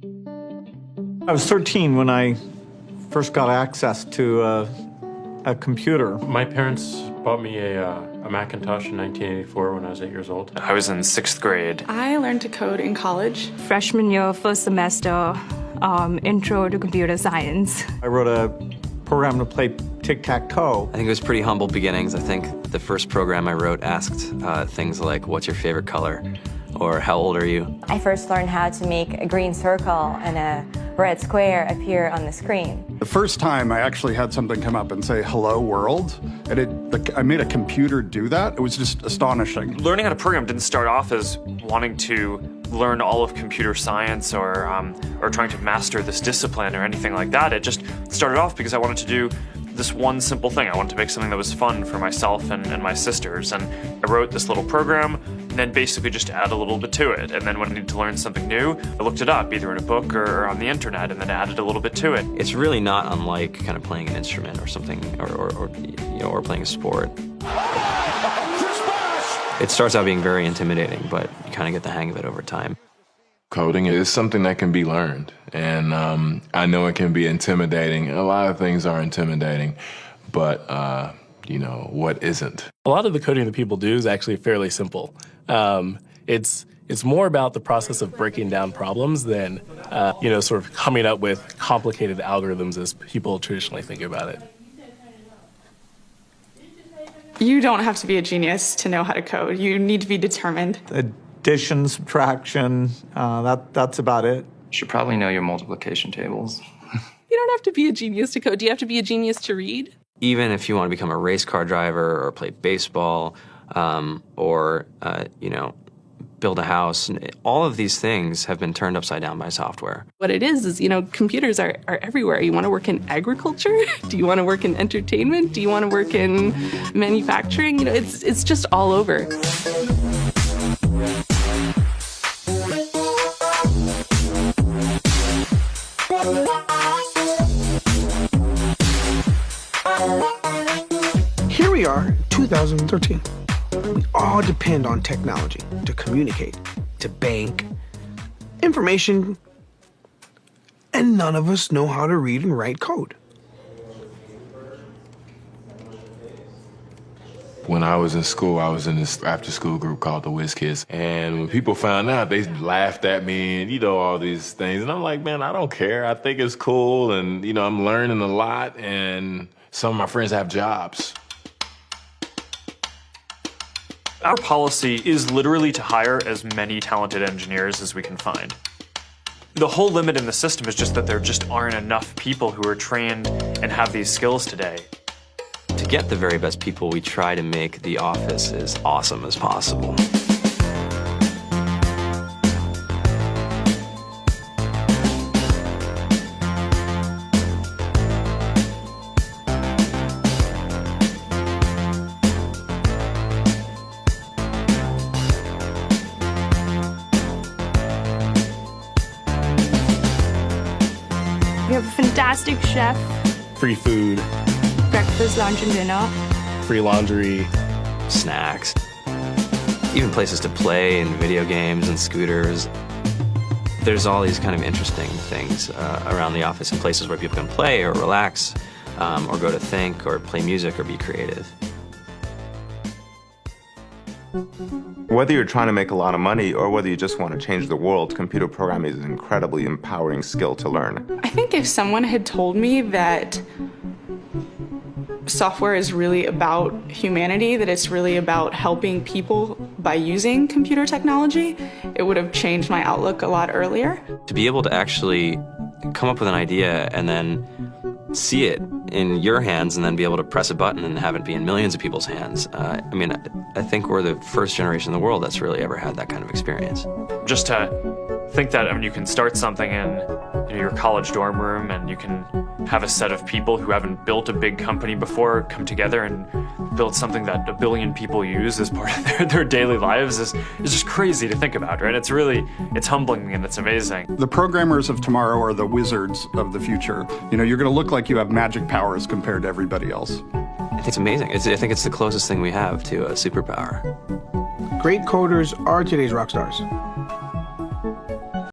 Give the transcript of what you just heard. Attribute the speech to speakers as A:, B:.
A: I was 13 when I first got access to a computer.
B: My parents bought me a Macintosh in 1984 when I was 8 years old.
C: I was in 6th grade.
D: I learned to code in college.
E: Freshman year, first semester, intro to computer science.
A: I wrote a program to play tic-tac-toe.
F: I think it was pretty humble beginnings. I think the first program I wrote asked things like, what's your favorite color? Or how old are you?
G: I first learned how to make a green circle and a red square appear on the screen.
H: The first time I actually had something come up and say, hello world, and I made a computer do that. It was just astonishing.
C: Learning how to program didn't start off as wanting to learn all of computer science or trying to master this discipline or anything like that. It just started off because I wanted to do this one simple thing. I wanted to make something that was fun for myself and my sisters. And I wrote this little program and then basically just add a little bit to it. And then when I needed to learn something new, I looked it up either in a book or on the internet and then added a little bit to it.
F: It's really not unlike kind of playing an instrument or something, or playing a sport. It starts out being very intimidating, but you kind of get the hang of it over time.
I: Coding is something that can be learned, and I know it can be intimidating. A lot of things are intimidating, but what isn't?
J: A lot of the coding that people do is actually fairly simple. It's more about the process of breaking down problems than sort of coming up with complicated algorithms as people traditionally think about it.
D: You don't have to be a genius to know how to code. You need to be determined.
A: Addition, subtraction, that's about it.
C: You should probably know your multiplication tables.
K: You don't have to be a genius to code. Do you have to be a genius to read?
F: Even if you want to become a race car driver or play baseball or build a house, all of these things have been turned upside down by software.
K: What it is computers are everywhere. You want to work in agriculture? Do you want to work in entertainment? Do you want to work in manufacturing? It's just all over.
L: Here we are, 2013. We all depend on technology to communicate, to bank, information, and none of us know how to read and write code.
I: When I was in school, I was in this after-school group called the Whiz Kids. And when people found out, they laughed at me and, all these things. And I'm like, man, I don't care. I think it's cool. And, I'm learning a lot. And some of my friends have jobs.
C: Our policy is literally to hire as many talented engineers as we can find. The whole limit in the system is just that there just aren't enough people who are trained and have these skills today.
F: To get the very best people, we try to make the office as awesome as possible.
E: We have a fantastic chef,
J: Free food,
E: breakfast, lunch, and dinner.
J: free laundry,
F: snacks, even places to play and video games and scooters. There's all these kind of interesting things around the office and places where people can play or relax or go to think or play music or be creative.
M: Whether you're trying to make a lot of money or whether you just want to change the world, computer programming is an incredibly empowering skill to learn.
D: I think if someone had told me that software is really about humanity, that it's really about helping people by using computer technology, it would have changed my outlook a lot earlier.
F: To be able to actually come up with an idea and then see it in your hands and then be able to press a button and have it be in millions of people's hands. I think we're the first generation in the world that's really ever had that kind of experience.
C: Just to think that you can start something in your college dorm room and you can have a set of people who haven't built a big company before come together and build something that 1 billion people use as part of their daily lives is just crazy to think about, right? It's humbling and it's amazing.
H: The programmers of tomorrow are the wizards of the future. You're going to look like you have magic powers compared to everybody else.
F: I think it's amazing. I think it's the closest thing we have to a superpower.
L: Great coders are today's rock stars.